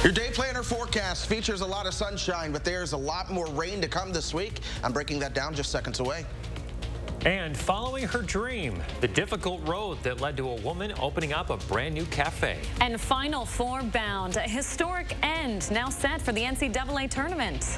Your day planner forecast features a lot of sunshine, but there's a lot more rain to come this week. I'm breaking that down just seconds away. And following her dream, the difficult road that led to a woman opening up a brand new cafe. And Final Four bound, a historic end now set for the NCAA tournament.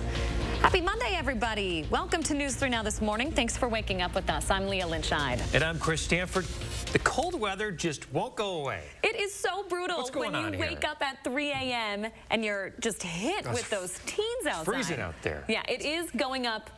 Happy Monday, everybody. Welcome to News 3 Now this morning. Thanks for waking up with us. I'm Leah Lynchide. And I'm Chris Stanford. The cold weather just won't go away. It is so brutal. What's going on when you here? Wake up at 3 a.m. and you're just hit with those teens outside. Freezing out there. Yeah, it is going up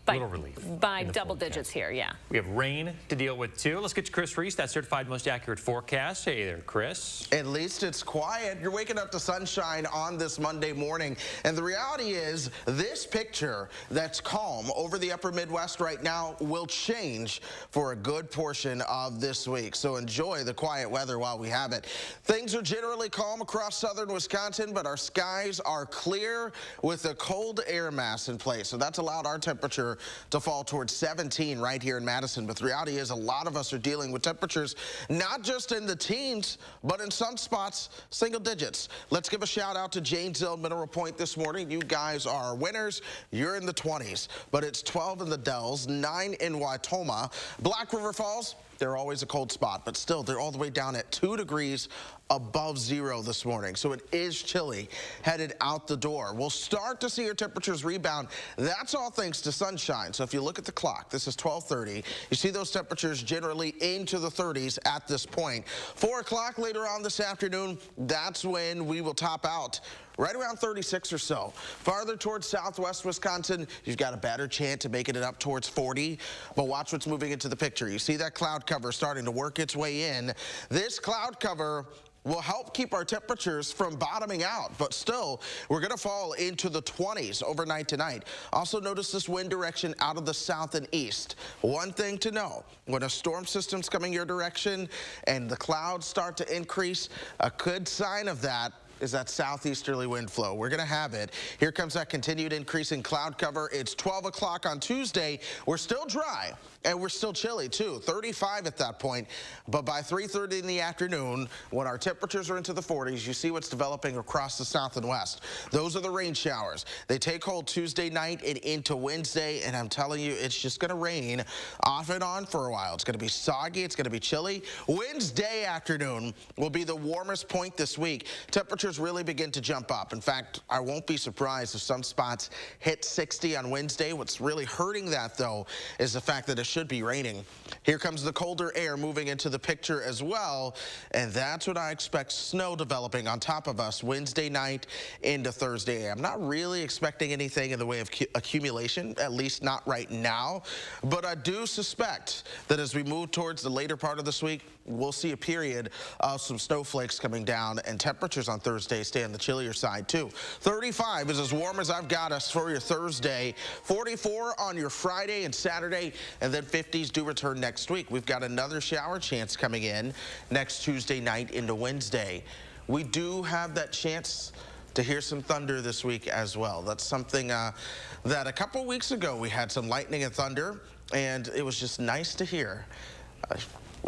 Little relief by double digits here, yeah. We have rain to deal with, too. Let's get to Chris Reese, that certified most accurate forecast. Hey there, Chris. At least it's quiet. You're waking up to sunshine on this Monday morning. And the reality is this picture that's calm over the upper Midwest right now will change for a good portion of this week. So enjoy the quiet weather while we have it. Things are generally calm across southern Wisconsin, but our skies are clear with a cold air mass in place. So that's allowed our temperature to fall towards 17 right here in Madison. But the reality is a lot of us are dealing with temperatures not just in the teens, but in some spots, single digits. Let's give a shout out to Janesville, Mineral Point this morning. You guys are winners. You're in the 20s, but it's 12 in the Dells, 9 in Wautoma. Black River Falls, they're always a cold spot, but still they're all the way down at 2 degrees above zero this morning. So it is chilly headed out the door. We'll start to see your temperatures rebound. That's all thanks to sunshine. So if you look at the clock, this is 12:30. You see those temperatures generally into the 30s at this point. 4 o'clock later on this afternoon, that's when we will top out right around 36 or so. Farther towards southwest Wisconsin, you've got a better chance of making it up towards 40. But watch what's moving into the picture. You see that cloud cover starting to work its way in. This cloud cover will help keep our temperatures from bottoming out, but still, we're going to fall into the 20s overnight tonight. Also notice this wind direction out of the south and east. One thing to know, when a storm system's coming your direction and the clouds start to increase, a good sign of that is that southeasterly wind flow. We're going to have it. Here comes that continued increase in cloud cover. It's 12 o'clock on Tuesday. We're still dry, and we're still chilly, too. 35 at that point. But by 3:30 in the afternoon, when our temperatures are into the 40s, you see what's developing across the south and west. Those are the rain showers. They take hold Tuesday night and into Wednesday, and I'm telling you, it's just going to rain off and on for a while. It's going to be soggy. It's going to be chilly. Wednesday afternoon will be the warmest point this week. Temperatures really begin to jump up. In fact, I won't be surprised if some spots hit 60 on Wednesday. What's really hurting that, though, is the fact that it should be raining. Here comes the colder air moving into the picture as well, and that's what I expect snow developing on top of us Wednesday night into Thursday. I'm not really expecting anything in the way of accumulation, at least not right now, but I do suspect that as we move towards the later part of this week, we'll see a period of some snowflakes coming down, and temperatures on Thursday stay on the chillier side too. 35 is as warm as I've got us for your Thursday. 44 on your Friday and Saturday, and then 50s do return next week. We've got another shower chance coming in next Tuesday night into Wednesday. We do have that chance to hear some thunder this week as well. That's something that a couple weeks ago we had some lightning and thunder, and it was just nice to hear.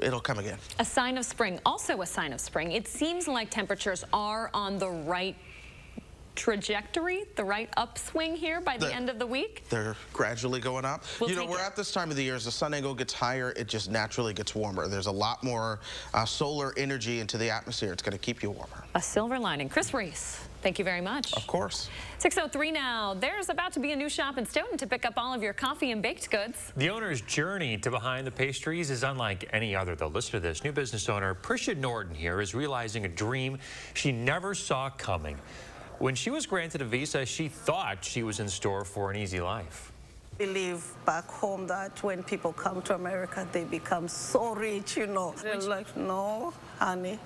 It'll come again. A sign of spring, also a sign of spring. It seems like temperatures are on the right trajectory, the right upswing here by the end of the week. They're gradually going up. You know, we're at this time of the year, as the sun angle gets higher, it just naturally gets warmer. There's a lot more solar energy into the atmosphere. It's going to keep you warmer. A silver lining. Chris Reese, thank you very much. Of course. 6:03 now. There's about to be a new shop in Stoughton to pick up all of your coffee and baked goods. The owner's journey to behind the pastries is unlike any other, though. Listen to this. New business owner Prisha Norton here is realizing a dream she never saw coming. When she was granted a visa, she thought she was in store for an easy life. I believe back home that when people come to America, they become so rich, you know. They're like, no, honey.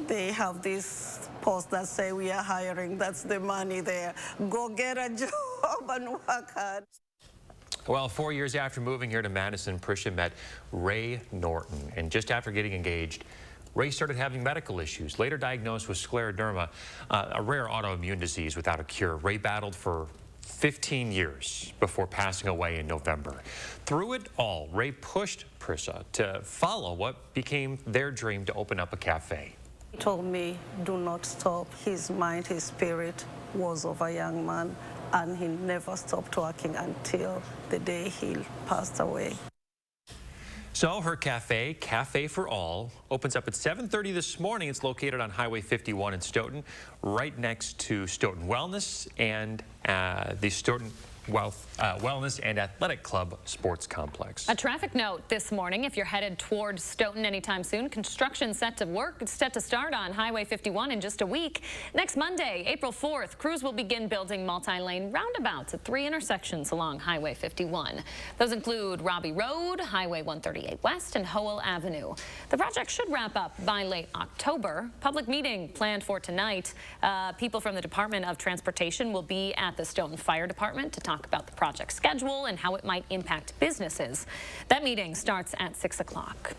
They have this post that say we are hiring. That's the money there. Go get a job and work hard. Well, 4 years after moving here to Madison, Prisha met Ray Norton. And just after getting engaged, Ray started having medical issues, later diagnosed with scleroderma, a rare autoimmune disease without a cure. Ray battled for 15 years before passing away in November. Through it all, Ray pushed Prisha to follow what became their dream to open up a cafe. Told me, do not stop. His mind, his spirit was of a young man, and he never stopped working until the day he passed away. So her cafe, Cafe for All, opens up at 7:30 this morning. It's located on Highway 51 in Stoughton, right next to Stoughton Wellness and the Stoughton Wellness and Athletic Club Sports Complex. A traffic note this morning, if you're headed toward Stoughton anytime soon, construction set to start on Highway 51 in just a week. Next Monday, April 4th, crews will begin building multi-lane roundabouts at 3 intersections along Highway 51. Those include Robbie Road, Highway 138 West, and Howell Avenue. The project should wrap up by late October. Public meeting planned for tonight. People from the Department of Transportation will be at the Stoughton Fire Department to talk about the project schedule and how it might impact businesses. That meeting starts at 6 o'clock.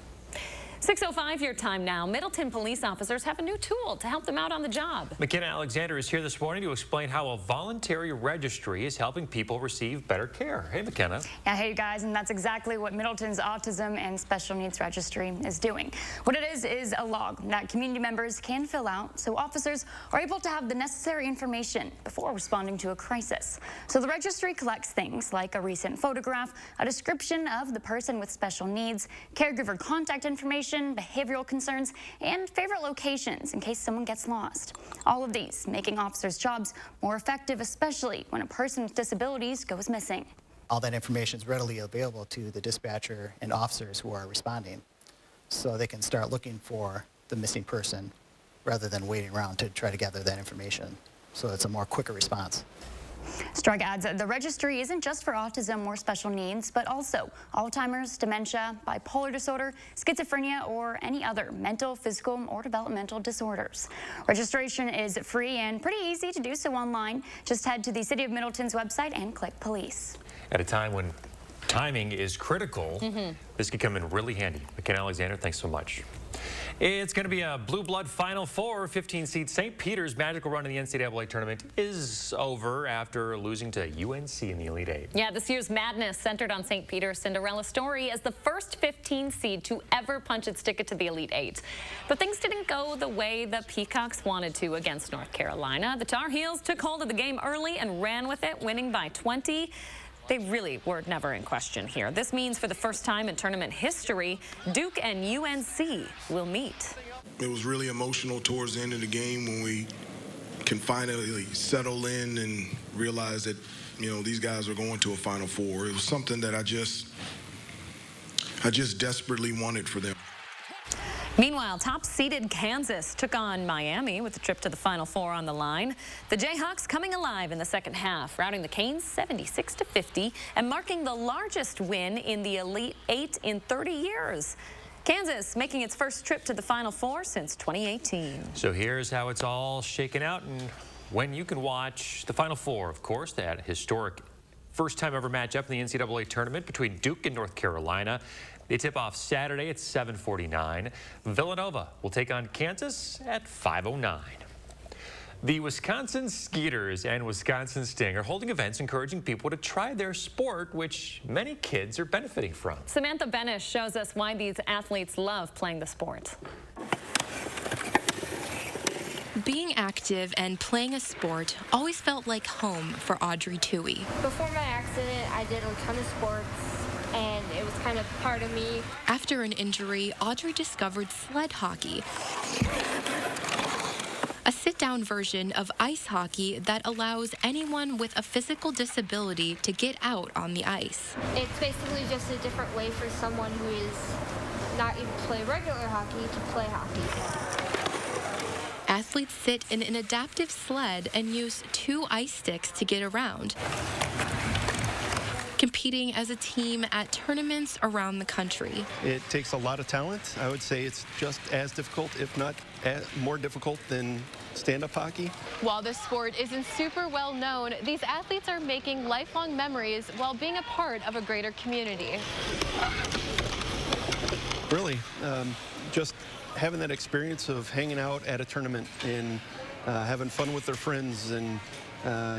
6:05 your time now. Middleton police officers have a new tool to help them out on the job. McKenna Alexander is here this morning to explain how a voluntary registry is helping people receive better care. Hey, McKenna. Yeah, hey, guys, and that's exactly what Middleton's Autism and Special Needs Registry is doing. What it is a log that community members can fill out so officers are able to have the necessary information before responding to a crisis. So the registry collects things like a recent photograph, a description of the person with special needs, caregiver contact information, behavioral concerns, and favorite locations in case someone gets lost. All of these making officers' jobs more effective, especially when a person with disabilities goes missing. All that information is readily available to the dispatcher and officers who are responding, so they can start looking for the missing person rather than waiting around to try to gather that information. So it's a more quicker response. Strug adds the registry isn't just for autism or special needs, but also Alzheimer's, dementia, bipolar disorder, schizophrenia, or any other mental, physical, or developmental disorders. Registration is free and pretty easy to do so online. Just head to the City of Middleton's website and click Police. At a time when timing is critical, this could come in really handy. McKenna Alexander, thanks so much. It's going to be a blue blood Final Four. 15-seed St. Peter's magical run in the NCAA tournament is over after losing to UNC in the Elite Eight. Yeah, this year's madness centered on St. Peter's Cinderella story as the first 15 seed to ever punch its ticket to the Elite Eight. But things didn't go the way the Peacocks wanted to against North Carolina. The Tar Heels took hold of the game early and ran with it, winning by 20. They really were never in question here. This means for the first time in tournament history, Duke and UNC will meet. It was really emotional towards the end of the game when we can finally settle in and realize that, you know, these guys are going to a Final Four. It was something that I just desperately wanted for them. Meanwhile, top-seeded Kansas took on Miami with the trip to the Final Four on the line. The Jayhawks coming alive in the second half, routing the Canes 76-50 and marking the largest win in the Elite Eight in 30 years. Kansas making its first trip to the Final Four since 2018. So here's how it's all shaken out and when you can watch the Final Four, of course, that historic first-time ever matchup in the NCAA tournament between Duke and North Carolina. They tip off Saturday at 7:49. Villanova will take on Kansas at 5:09. The Wisconsin Skeeters and Wisconsin Sting are holding events encouraging people to try their sport, which many kids are benefiting from. Samantha Benish shows us why these athletes love playing the sport. Being active and playing a sport always felt like home for Audrey Toohey. Before my accident, I did a ton of sports, and it was kind of part of me. After an injury, Audrey discovered sled hockey, a sit-down version of ice hockey that allows anyone with a physical disability to get out on the ice. It's basically just a different way for someone who is not able to play regular hockey to play hockey. Athletes sit in an adaptive sled and use 2 ice sticks to get around, competing as a team at tournaments around the country. It takes a lot of talent. I would say it's just as difficult, if not more difficult than stand-up hockey. While this sport isn't super well known, these athletes are making lifelong memories while being a part of a greater community. Really, just having that experience of hanging out at a tournament and having fun with their friends and,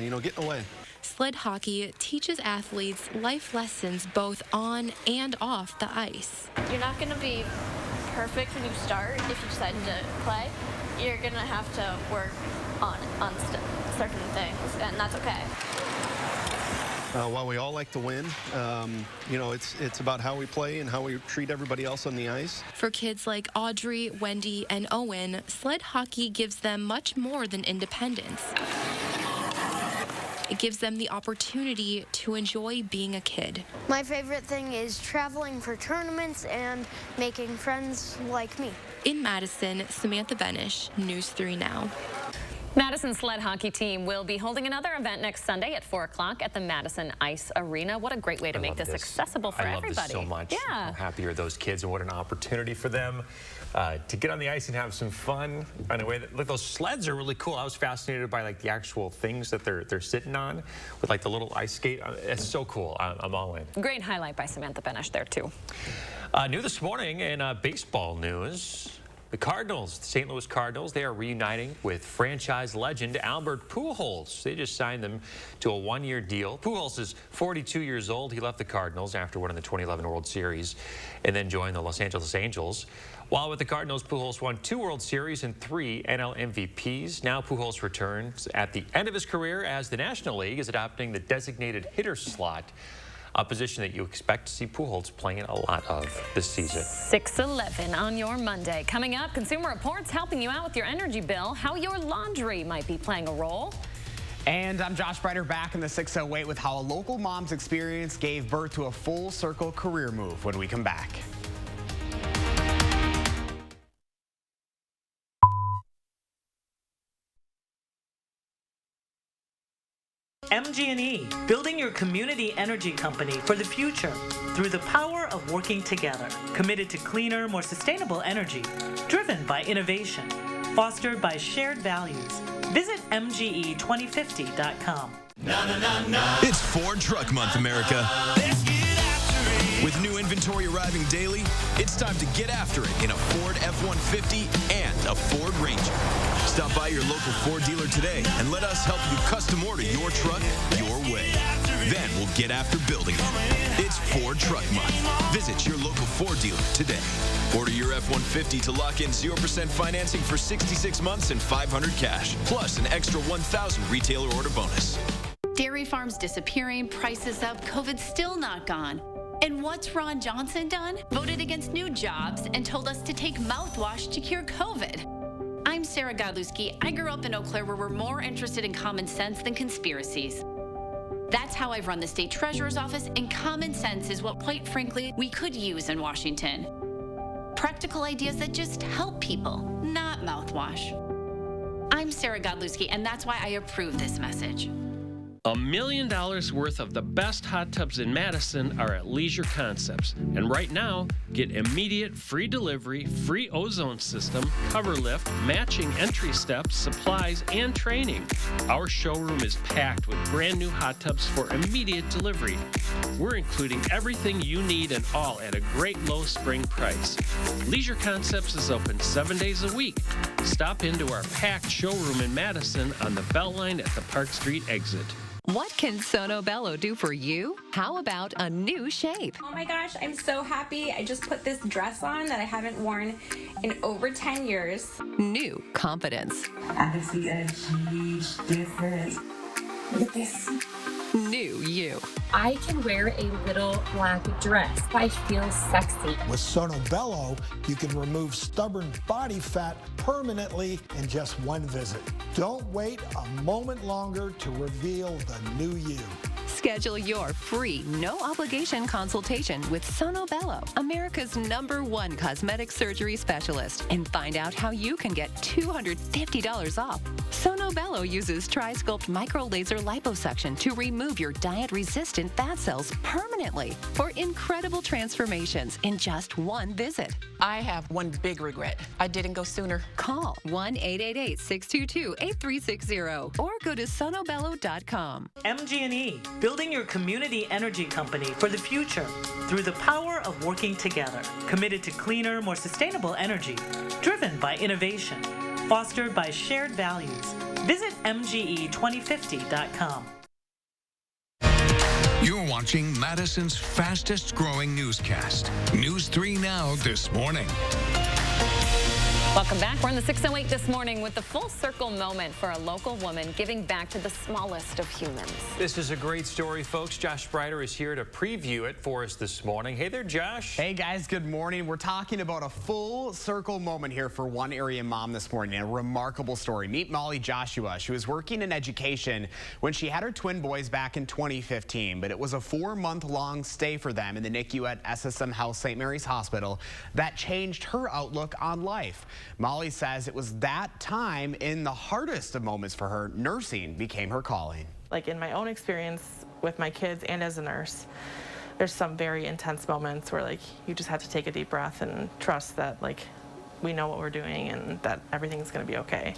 you know, getting away. Sled hockey teaches athletes life lessons both on and off the ice. You're not going to be perfect when you start if you decide to play, you're going to have to work on certain things, and that's okay. While we all like to win, it's about how we play and how we treat everybody else on the ice. For kids like Audrey, Wendy, and Owen, sled hockey gives them much more than independence. It gives them the opportunity to enjoy being a kid. My favorite thing is traveling for tournaments and making friends like me. In Madison, Samantha Benish, News 3 Now. Madison sled hockey team will be holding another event next Sunday at 4 o'clock at the Madison Ice Arena. What a great way to make this accessible for everybody. I love this so much. Yeah. How happy are those kids, and what an opportunity for them to get on the ice and have some fun in a way that, look, those sleds are really cool. I was fascinated by like the actual things that they're sitting on with like the little ice skate. It's so cool. I'm all in. Great highlight by Samantha Benish there too. New this morning in baseball news. The Cardinals, the St. Louis Cardinals, they are reuniting with franchise legend Albert Pujols. They just signed them to a one-year deal. Pujols is 42 years old. He left the Cardinals after winning the 2011 World Series and then joined the Los Angeles Angels. While with the Cardinals, Pujols won 2 World Series and 3 NL MVPs. Now Pujols returns at the end of his career as the National League is adopting the designated hitter slot, a position that you expect to see Pujols playing a lot of this season. 6:11 on your Monday. Coming up, Consumer Reports helping you out with your energy bill, how your laundry might be playing a role. And I'm Josh Breiter, back in the 608 with how a local mom's experience gave birth to a full circle career move when we come back. MG&E, building your community energy company for the future through the power of working together. Committed to cleaner, more sustainable energy, driven by innovation, fostered by shared values. Visit MGE2050.com. It's Ford Truck Month, America. With new inventory arriving daily, it's time to get after it in a Ford F-150 and a Ford Ranger. Stop by your local Ford dealer today and let us help you custom order your truck your way. Then we'll get after building it. It's Ford Truck Month. Visit your local Ford dealer today. Order your F-150 to lock in 0% financing for 66 months and $500 cash, plus an extra $1,000 retailer order bonus. Dairy farms disappearing, prices up, COVID's still not gone. And what's Ron Johnson done? Voted against new jobs and told us to take mouthwash to cure COVID. I'm Sarah Godlewski. I grew up in Eau Claire, where we're more interested in common sense than conspiracies. That's how I've run the state treasurer's office, and common sense is what, quite frankly, we could use in Washington. Practical ideas that just help people, not mouthwash. I'm Sarah Godlewski, and that's why I approve this message. $1 million worth of the best hot tubs in Madison are at Leisure Concepts. And right now, get immediate free delivery, free ozone system, cover lift, matching entry steps, supplies, and training. Our showroom is packed with brand new hot tubs for immediate delivery. We're including everything you need and all at a great low spring price. Leisure Concepts is open 7 days a week. Stop into our packed showroom in Madison on the Beltline at the Park Street exit. What can Sono Bello do for you? How about a new shape? Oh my gosh, I'm so happy. I just put this dress on that I haven't worn in over 10 years. New confidence. I can see a huge difference. Look at this. New you. I can wear a little black dress. I feel sexy. With Sono Bello, you can remove stubborn body fat permanently in just one visit. Don't wait a moment longer to reveal the new you. Schedule your free, no-obligation consultation with Sono Bello, America's #1 cosmetic surgery specialist, and find out how you can get $250 off. Sono Bello uses Tri-Sculpt micro-laser liposuction to remove your diet-resistant fat cells permanently for incredible transformations in just one visit. I have one big regret. I didn't go sooner. Call 1-888-622-8360 or go to sonobello.com. MG&E, building your community energy company for the future through the power of working together. Committed to cleaner, more sustainable energy, driven by innovation, fostered by shared values. Visit MGE2050.com. You're watching Madison's fastest growing newscast. News 3 Now this morning. Welcome back. We're in the 608 this morning with the full circle moment for a local woman giving back to the smallest of humans. This is a great story, folks. Josh Sprider is here to preview it for us this morning. Hey there, Josh. Hey, guys. Good morning. We're talking about a full circle moment here for one area mom this morning. A remarkable story. Meet Molly Joshua. She was working in education when she had her twin boys back in 2015, but it was a 4-month-long stay for them in the NICU at SSM Health St. Mary's Hospital that changed her outlook on life. Molly says it was that time in the hardest of moments for her, nursing became her calling. Like in my own experience with my kids and as a nurse, there's some very intense moments where like you just have to take a deep breath and trust that like we know what we're doing and that everything's going to be okay.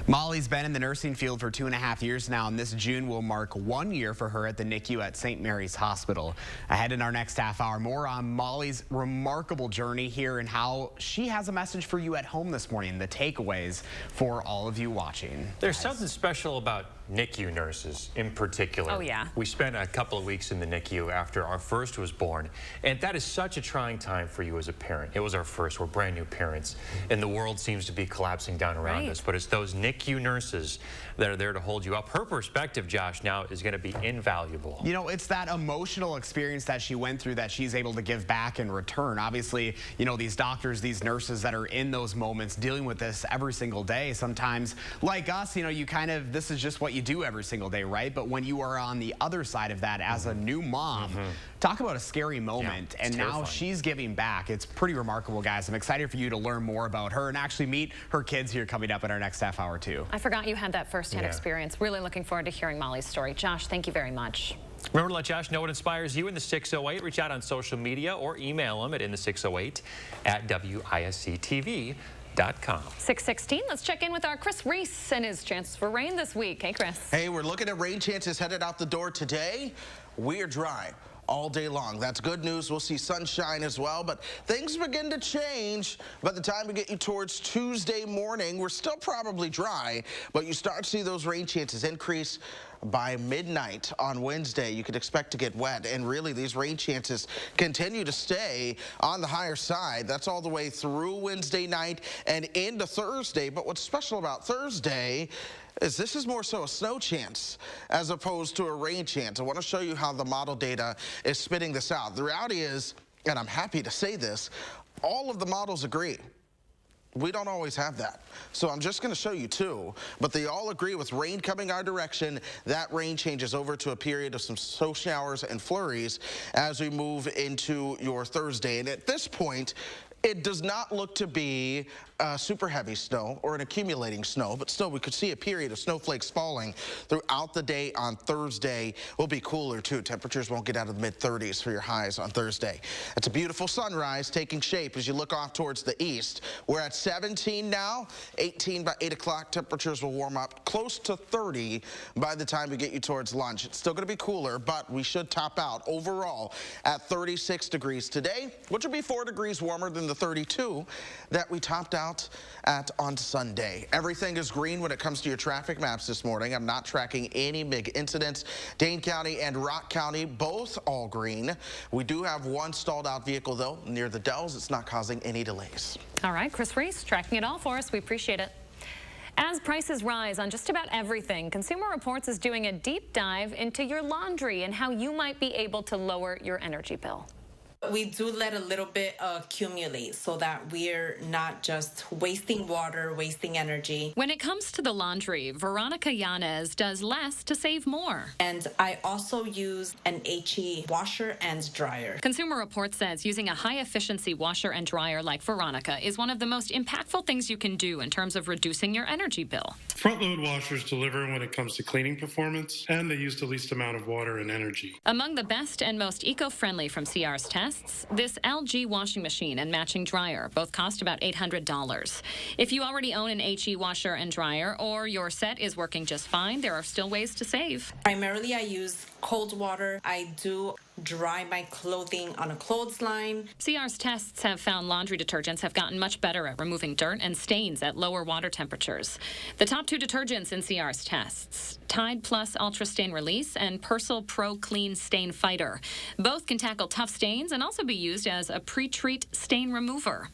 Molly's been in the nursing field for 2.5 years now, and this June will mark 1 year for her at the NICU at St. Mary's Hospital. Ahead in our next half hour, more on Molly's remarkable journey here and how she has a message for you at home this morning, the takeaways for all of you watching. There's something special about NICU nurses in particular. Oh, yeah. We spent a couple of weeks in the NICU after our first was born, and that is such a trying time for you as a parent. It was our first. We're brand new parents, and the world seems to be collapsing down around us, but it's those NICU nurses that are there to hold you up. Her perspective, Josh, now is going to be invaluable. You know, it's that emotional experience that she went through that she's able to give back in return. Obviously, you know, these doctors, these nurses that are in those moments dealing with this every single day, sometimes like us, you know, you kind of, this is just what you do every single day, right? But when you are on the other side of that as a new mom, talk about a scary moment. And now she's giving back. It's pretty remarkable, guys. I'm excited for you to learn more about her and actually meet her kids here coming up in our next half hour too. I forgot you had that firsthand experience. Really looking forward to hearing Molly's story. Josh, thank you very much. Remember to let Josh know what inspires you in the 608. Reach out on social media or email him at in608@WISCTV.com. 6:16. Let's check in with our Chris Reese and his chances for rain this week. Hey, Chris. Hey, we're looking at rain chances headed out the door today. We're dry all day long. That's good news. We'll see sunshine as well, but things begin to change. By the time we get you towards Tuesday morning, we're still probably dry, but you start to see those rain chances increase. By midnight on Wednesday, you could expect to get wet, and really these rain chances continue to stay on the higher side. That's all the way through Wednesday night and into Thursday. But what's special about Thursday is this is more so a snow chance as opposed to a rain chance. I want to show you how the model data is spitting this out. The reality is, and I'm happy to say this, all of the models agree. We don't always have that. So I'm just going to show you two, but they all agree with rain coming our direction. That rain changes over to a period of some snow showers and flurries as we move into your Thursday. And at this point, it does not look to be super heavy snow or an accumulating snow, but still we could see a period of snowflakes falling throughout the day on Thursday. Will be cooler too. Temperatures won't get out of the mid-30s for your highs on Thursday. It's a beautiful sunrise taking shape as you look off towards the east. We're at 17 now, 18 by 8 o'clock. Temperatures will warm up close to 30 by the time we get you towards lunch. It's still going to be cooler, but we should top out overall at 36 degrees today, which will be 4 degrees warmer than the 32 that we topped out at on Sunday. Everything is green when it comes to your traffic maps this morning. I'm not tracking any big incidents. Dane County and Rock County, both all green. We do have one stalled out vehicle, though, near the Dells. It's not causing any delays. All right, Chris Reese tracking it all for us. We appreciate it. As prices rise on just about everything, Consumer Reports is doing a deep dive into your laundry and how you might be able to lower your energy bill. We do let a little bit accumulate so that we're not just wasting water, wasting energy. When it comes to the laundry, Veronica Yanez does less to save more. And I also use an HE washer and dryer. Consumer Reports says using a high-efficiency washer and dryer like Veronica is one of the most impactful things you can do in terms of reducing your energy bill. Front-load washers deliver when it comes to cleaning performance, and they use the least amount of water and energy. Among the best and most eco-friendly from CR's tests, this LG washing machine and matching dryer both cost about $800. If you already own an HE washer and dryer or your set is working just fine, there are still ways to save. Primarily, I use cold water. I do dry my clothing on a clothesline. CR's tests have found laundry detergents have gotten much better at removing dirt and stains at lower water temperatures. The top 2 detergents in CR's tests, Tide Plus Ultra Stain Release and Persil Pro Clean Stain Fighter. Both can tackle tough stains and also be used as a pre-treat stain remover.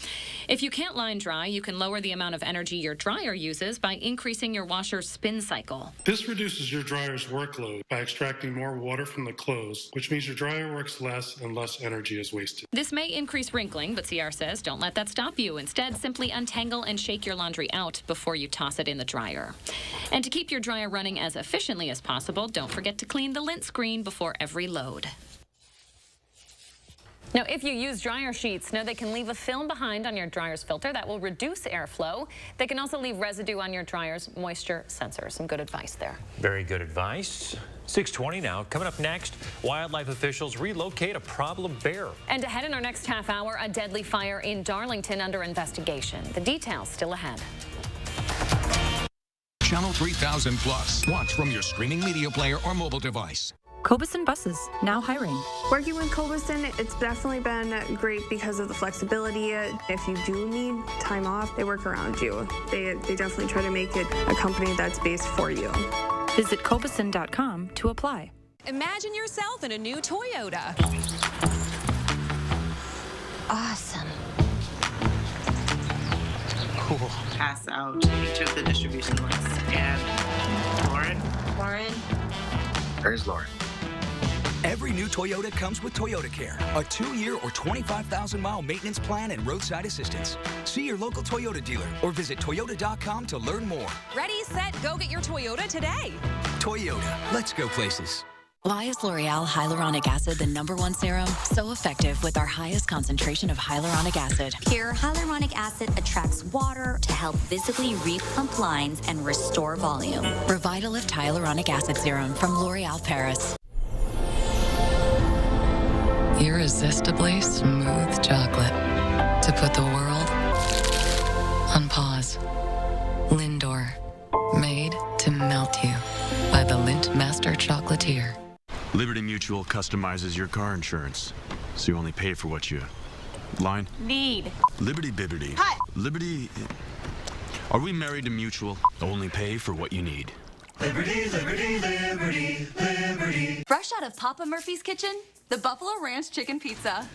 If you can't line dry, you can lower the amount of energy your dryer uses by increasing your washer's spin cycle. This reduces your dryer's workload by extracting more water from the clothes, which means your dryer works less and less energy is wasted. This may increase wrinkling, but CR says don't let that stop you. Instead, simply untangle and shake your laundry out before you toss it in the dryer. And to keep your dryer running as efficiently as possible, don't forget to clean the lint screen before every load. Now, if you use dryer sheets, know they can leave a film behind on your dryer's filter that will reduce airflow. They can also leave residue on your dryer's moisture sensor. Some good advice there. Very good advice. 6:20 now. Coming up next, wildlife officials relocate a problem bear. And ahead in our next half hour, a deadly fire in Darlington under investigation. The details still ahead. Channel 3000 Plus. Watch from your streaming media player or mobile device. Cobison Buses, now hiring. Working with Cobison, it's definitely been great because of the flexibility. If you do need time off, they work around you. They definitely try to make it a company that's based for you. Visit Cobison.com to apply. Imagine yourself in a new Toyota. Awesome. Cool. Pass out each of the distribution lists. And Lauren? Where's Lauren? Every new Toyota comes with Toyota Care, a 2-year or 25,000-mile maintenance plan and roadside assistance. See your local Toyota dealer or visit Toyota.com to learn more. Ready, set, go get your Toyota today. Toyota, let's go places. Why is L'Oreal Hyaluronic Acid the #1 serum? So effective with our highest concentration of hyaluronic acid. Pure hyaluronic acid attracts water to help visibly replump lines and restore volume. Revitalift Hyaluronic Acid Serum from L'Oreal Paris. Irresistibly smooth chocolate to put the world on pause. Lindor, made to melt you by the Lindt Master Chocolatier. Liberty Mutual customizes your car insurance, so you only pay for what you need. Liberty Bibbity. Hi. Liberty. Are we married to Mutual? Only pay for what you need. Liberty, liberty, liberty, liberty. Fresh out of Papa Murphy's kitchen, the Buffalo Ranch Chicken Pizza.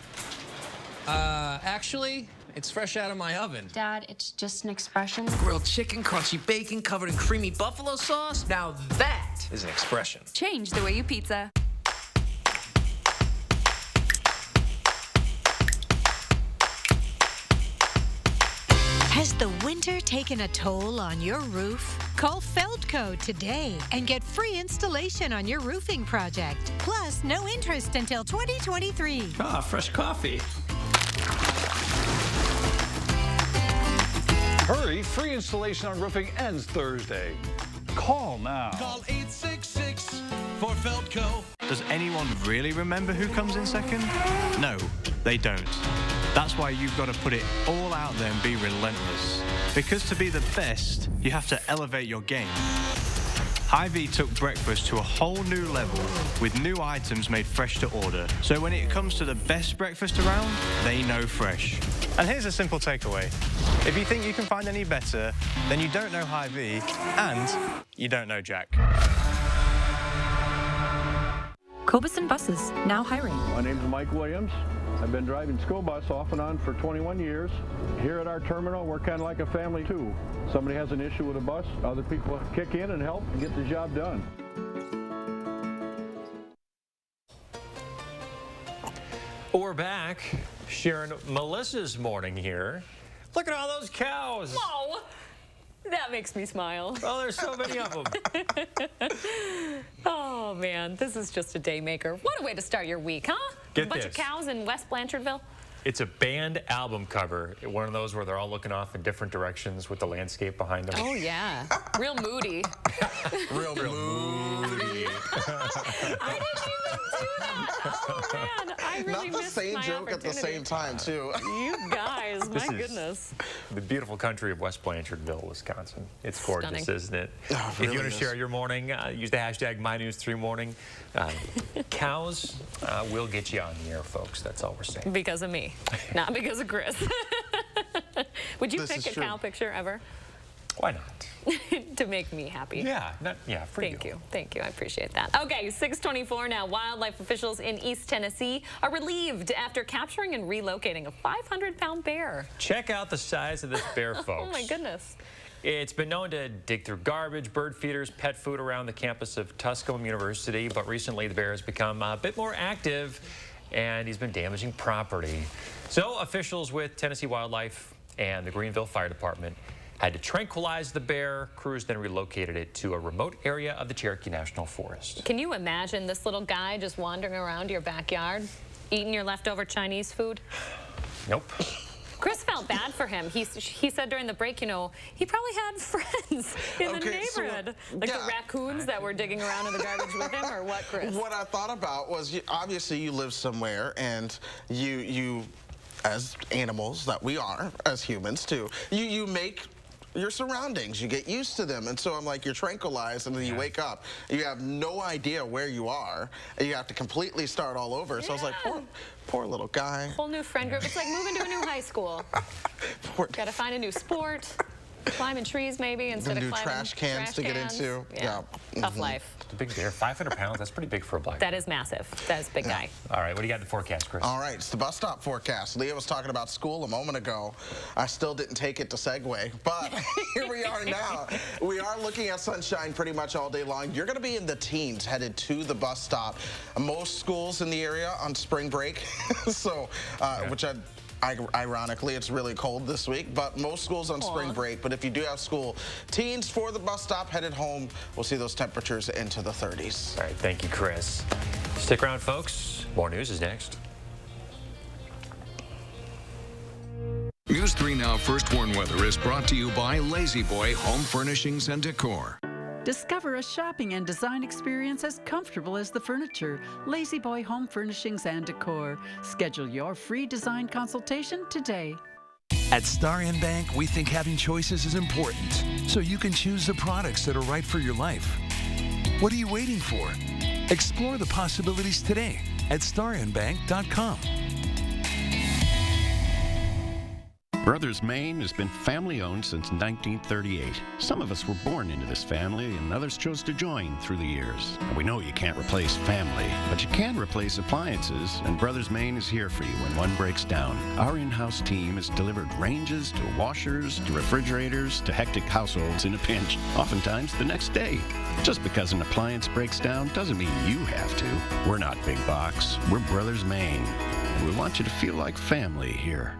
Actually, it's fresh out of my oven. Dad, it's just an expression. Grilled chicken, crunchy bacon, covered in creamy buffalo sauce. Now that is an expression. Change the way you pizza. Has the winter taken a toll on your roof? Call Feldco today and get free installation on your roofing project. Plus, no interest until 2023. Ah, fresh coffee. Hurry, free installation on roofing ends Thursday. Call now. Call 866 for Feldco. Does anyone really remember who comes in second? No, they don't. That's why you've got to put it all out there and be relentless. Because to be the best, you have to elevate your game. Hy-Vee took breakfast to a whole new level with new items made fresh to order. So when it comes to the best breakfast around, they know fresh. And here's a simple takeaway. If you think you can find any better, then you don't know Hy-Vee and you don't know Jack. Cobison Buses, now hiring. My name's Mike Williams. I've been driving school bus off and on for 21 years. Here at our terminal, we're kind of like a family too. Somebody has an issue with a bus, other people kick in and help and get the job done. We're back. Sharon, Melissa's morning here. Look at all those cows. Whoa! That makes me smile. Oh, there's so many of them. Oh, man, this is just a day maker. What a way to start your week, huh? Get a bunch this. of cows in West Blanchardville. It's a band album cover. One of those where they're all looking off in different directions with the landscape behind them. Oh, yeah. Real moody. Real moody. I didn't even do that. Oh, man. I really Not the same joke at the same time, too. You guys, my goodness. The beautiful country of West Blanchardville, Wisconsin. It's gorgeous, Stunning. isn't it? Oh, if really you want to is. share your morning, use the hashtag MyNews3Morning. Cows will get you on the air, folks. That's all we're saying. Because of me, not because of Chris. Would you pick a cow picture ever? Why not? To make me happy. Yeah, for you. Thank you. Thank you. I appreciate that. Okay, 6:24 now. Wildlife officials in East Tennessee are relieved after capturing and relocating a 500-pound bear. Check out the size of this bear, folks. Oh, my goodness. It's been known to dig through garbage, bird feeders, pet food around the campus of Tusculum University, but recently the bear has become a bit more active, and he's been damaging property. So officials with Tennessee Wildlife and the Greenville Fire Department had to tranquilize the bear. Crews then relocated it to a remote area of the Cherokee National Forest. Can you imagine this little guy just wandering around your backyard, eating your leftover Chinese food? Nope. Chris felt bad for him. He said during the break, you know, he probably had friends in the neighborhood. Like the raccoons that were digging around in the garbage with him, or what, Chris? What I thought about was, obviously you live somewhere, and you as animals that we are, as humans too, you make your surroundings, you get used to them, and so I'm like, you're tranquilized, and then you wake up, you have no idea where you are, and you have to completely start all over. So I was like, poor little guy. Whole new friend group. It's like moving to a new high school. Got to find a new sport, climbing trees maybe instead of climbing trash cans to get into. Yeah. Tough life. The big bear, 500 pounds. That's pretty big for a black bear. That is massive. That is a big guy. All right, what do you got in the forecast, Chris? All right, it's the bus stop forecast. Leah was talking about school a moment ago. I still didn't take it to segue, but here we are now. We are looking at sunshine pretty much all day long. You're going to be in the teens headed to the bus stop. Most schools in the area on spring break, so which ironically, it's really cold this week, but most schools on spring break. But if you do have school, teens for the bus stop headed home, we'll see those temperatures into the 30s. All right, thank you, Chris. Stick around, folks. More news is next. News 3 Now First Warn Weather is brought to you by Lazy Boy Home Furnishings and Decor. Discover a shopping and design experience as comfortable as the furniture. Lazy Boy Home Furnishings and Decor. Schedule your free design consultation today. At Star N Bank, we think having choices is important, so you can choose the products that are right for your life. What are you waiting for? Explore the possibilities today at starnbank.com. Brothers Maine has been family-owned since 1938. Some of us were born into this family, and others chose to join through the years. And we know you can't replace family, but you can replace appliances, and Brothers Maine is here for you when one breaks down. Our in-house team has delivered ranges to washers to refrigerators to hectic households in a pinch, oftentimes the next day. Just because an appliance breaks down doesn't mean you have to. We're not big box. We're Brothers Maine, and we want you to feel like family here.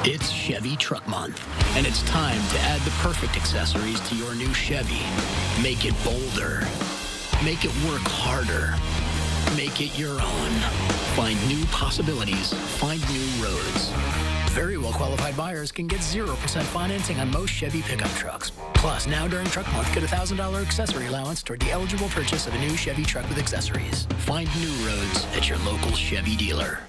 It's Chevy Truck Month, and it's time to add the perfect accessories to your new Chevy. Make it bolder. Make it work harder. Make it your own. Find new possibilities. Find new roads. Very well qualified buyers can get 0% financing on most Chevy pickup trucks. Plus, now during Truck Month, get a $1,000 accessory allowance toward the eligible purchase of a new Chevy truck with accessories. Find new roads at your local Chevy dealer.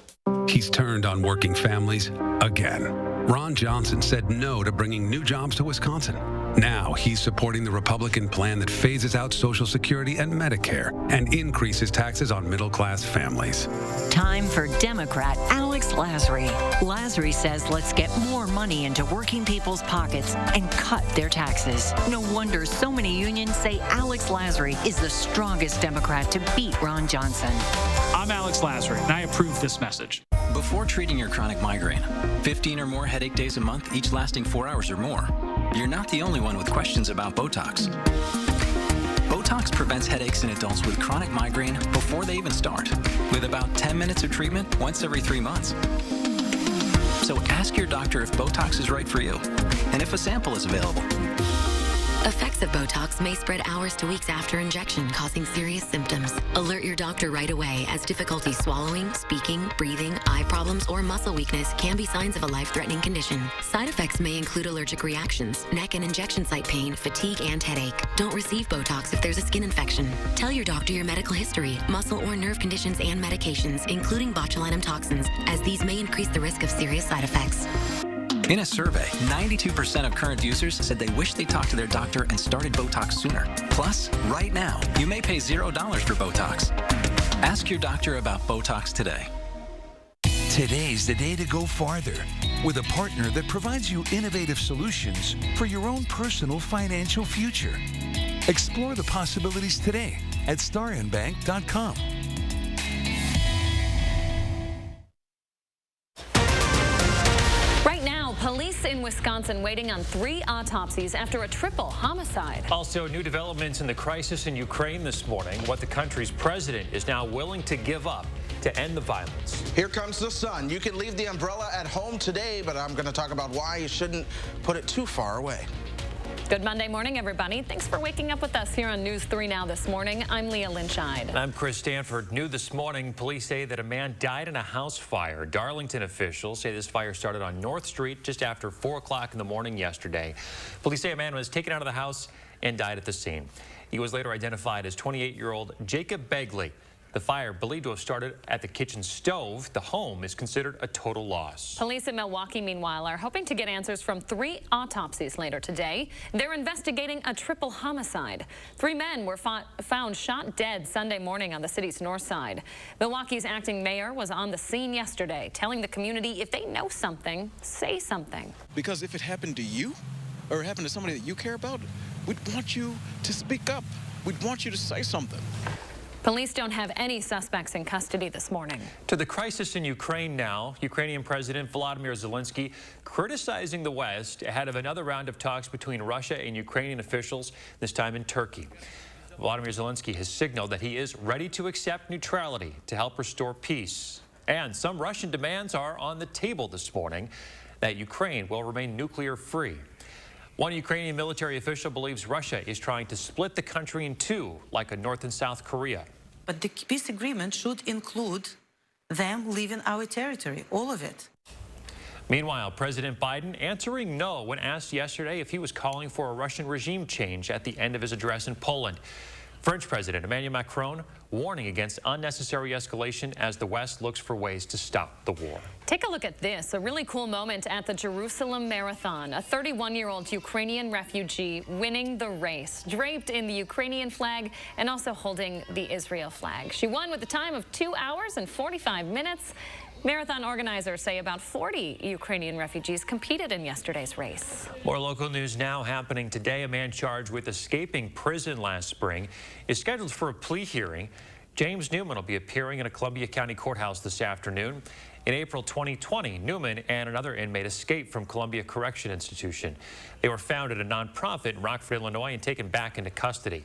He's turned on working families again. Ron Johnson said no to bringing new jobs to Wisconsin. Now he's supporting the Republican plan that phases out Social Security and Medicare and increases taxes on middle-class families. Time for Democrat Alex Lasry. Lasry says let's get more money into working people's pockets and cut their taxes. No wonder so many unions say Alex Lasry is the strongest Democrat to beat Ron Johnson. I'm Alex Lasry, and I approve this message. Before treating your chronic migraine, 15 or more headache days a month, each lasting 4 hours or more, you're not the only one with questions about Botox. Botox prevents headaches in adults with chronic migraine before they even start, with about 10 minutes of treatment once every 3 months. So ask your doctor if Botox is right for you, and if a sample is available. Effects of Botox may spread hours to weeks after injection, causing serious symptoms. Alert your doctor right away, as difficulty swallowing, speaking, breathing, eye problems, or muscle weakness can be signs of a life-threatening condition. Side effects may include allergic reactions, neck and injection site pain, fatigue, and headache. Don't receive Botox if there's a skin infection. Tell your doctor your medical history, muscle or nerve conditions, and medications, including botulinum toxins, as these may increase the risk of serious side effects. In a survey, 92% of current users said they wish they talked to their doctor and started Botox sooner. Plus, right now, you may pay $0 for Botox. Ask your doctor about Botox today. Today's the day to go farther with a partner that provides you innovative solutions for your own personal financial future. Explore the possibilities today at starandbank.com. Police in Wisconsin waiting on 3 autopsies after a triple homicide. Also, new developments in the crisis in Ukraine this morning. What the country's president is now willing to give up to end the violence. Here comes the sun. You can leave the umbrella at home today, but I'm going to talk about why you shouldn't put it too far away. Good Monday morning, everybody. Thanks for waking up with us here on News 3 Now this morning. I'm Leah Lynchide. I'm Chris Stanford. New this morning, police say that a man died in a house fire. Darlington officials say this fire started on North Street just after 4 o'clock in the morning yesterday. Police say a man was taken out of the house and died at the scene. He was later identified as 28-year-old Jacob Begley. The fire, believed to have started at the kitchen stove. The home is considered a total loss. Police in Milwaukee, meanwhile, are hoping to get answers from 3 autopsies later today. They're investigating a triple homicide. 3 men were found shot dead Sunday morning on the city's north side. Milwaukee's acting mayor was on the scene yesterday, telling the community if they know something, say something. Because if it happened to you, or it happened to somebody that you care about, we'd want you to speak up. We'd want you to say something. Police don't have any suspects in custody this morning. To the crisis in Ukraine now, Ukrainian President Volodymyr Zelensky criticizing the West ahead of another round of talks between Russia and Ukrainian officials, this time in Turkey. Volodymyr Zelensky has signaled that he is ready to accept neutrality to help restore peace. And some Russian demands are on the table this morning, that Ukraine will remain nuclear-free. One Ukrainian military official believes Russia is trying to split the country in 2, like a North and South Korea. But the peace agreement should include them leaving our territory, all of it. Meanwhile, President Biden answering no when asked yesterday if he was calling for a Russian regime change at the end of his address in Poland. French President Emmanuel Macron warning against unnecessary escalation as the West looks for ways to stop the war. Take a look at this, a really cool moment at the Jerusalem Marathon. A 31-year-old Ukrainian refugee winning the race, draped in the Ukrainian flag and also holding the Israel flag. She won with a time of 2 hours and 45 minutes. Marathon organizers say about 40 Ukrainian refugees competed in yesterday's race. More local news now happening today. A man charged with escaping prison last spring is scheduled for a plea hearing. James Newman will be appearing in a Columbia County courthouse this afternoon. In April 2020, Newman and another inmate escaped from Columbia Correction Institution. They were found at a nonprofit in Rockford, Illinois, and taken back into custody.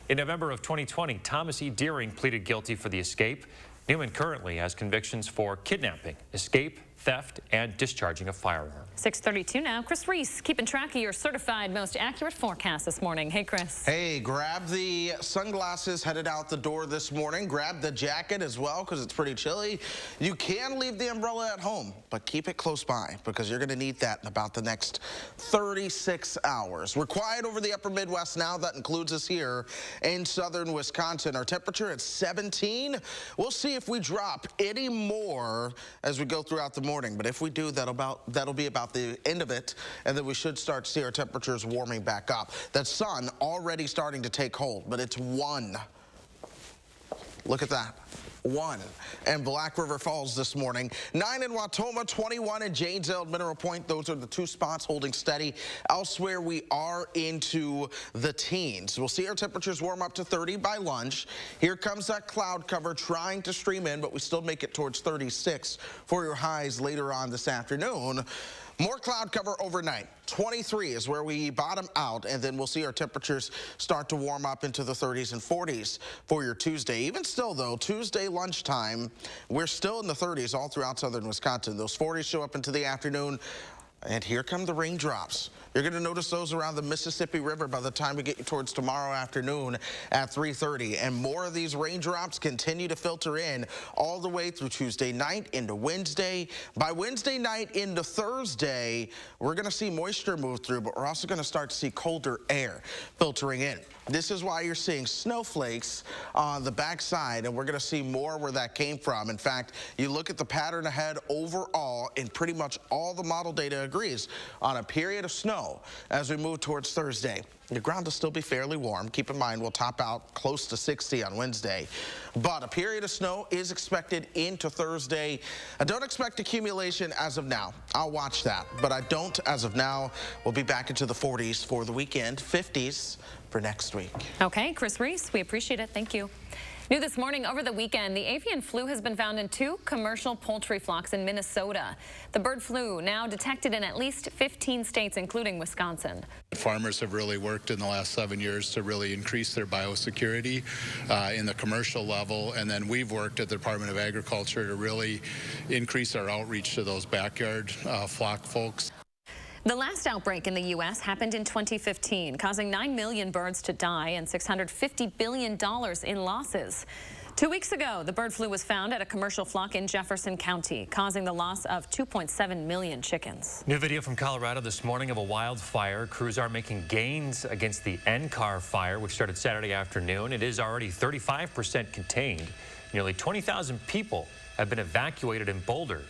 In November of 2020, Thomas E. Deering pleaded guilty for the escape. Newman currently has convictions for kidnapping, escape, theft, and discharging a firearm. 6:32 now. Chris Reese keeping track of your certified most accurate forecast this morning. Hey, Chris. Hey, grab the sunglasses headed out the door this morning. Grab the jacket as well because it's pretty chilly. You can leave the umbrella at home, but keep it close by because you're going to need that in about the next 36 hours. We're quiet over the upper Midwest now. That includes us here in southern Wisconsin. Our temperature at 17. We'll see if we drop any more as we go throughout the morning, but if we do, that'll be about the end of it, and then we should start to see our temperatures warming back up. That sun already starting to take hold, but it's 1. Look at that. 1 in Black River Falls this morning. 9 in Wautoma, 21 in Janesville, Mineral Point. Those are the 2 spots holding steady. Elsewhere, we are into the teens. We'll see our temperatures warm up to 30 by lunch. Here comes that cloud cover trying to stream in, but we still make it towards 36 for your highs later on this afternoon. More cloud cover overnight. 23 is where we bottom out, and then we'll see our temperatures start to warm up into the 30s and 40s for your Tuesday. Even still, though, Tuesday lunchtime, we're still in the 30s all throughout southern Wisconsin. Those 40s show up into the afternoon, and here come the raindrops. You're going to notice those around the Mississippi River by the time we get towards tomorrow afternoon at 3:30. And more of these raindrops continue to filter in all the way through Tuesday night into Wednesday. By Wednesday night into Thursday, we're going to see moisture move through, but we're also going to start to see colder air filtering in. This is why you're seeing snowflakes on the backside, and we're going to see more where that came from. In fact, you look at the pattern ahead overall, and pretty much all the model data agrees on a period of snow as we move towards Thursday. The ground will still be fairly warm. Keep in mind, we'll top out close to 60 on Wednesday. But a period of snow is expected into Thursday. I don't expect accumulation as of now. I'll watch that, but I don't as of now. We'll be back into the 40s for the weekend, 50s for next week. Okay, Chris Reese, we appreciate it. Thank you. New this morning, over the weekend, the avian flu has been found in 2 commercial poultry flocks in Minnesota. The bird flu now detected in at least 15 states, including Wisconsin. Farmers have really worked in the last 7 years to really increase their biosecurity in the commercial level, and then we've worked at the Department of Agriculture to really increase our outreach to those backyard flock folks. The last outbreak in the U.S. happened in 2015, causing 9 million birds to die and $650 billion in losses. 2 weeks ago, the bird flu was found at a commercial flock in Jefferson County, causing the loss of 2.7 million chickens. New video from Colorado this morning of a wildfire. Crews are making gains against the NCAR fire, which started Saturday afternoon. It is already 35% contained. Nearly 20,000 people have been evacuated in Boulder.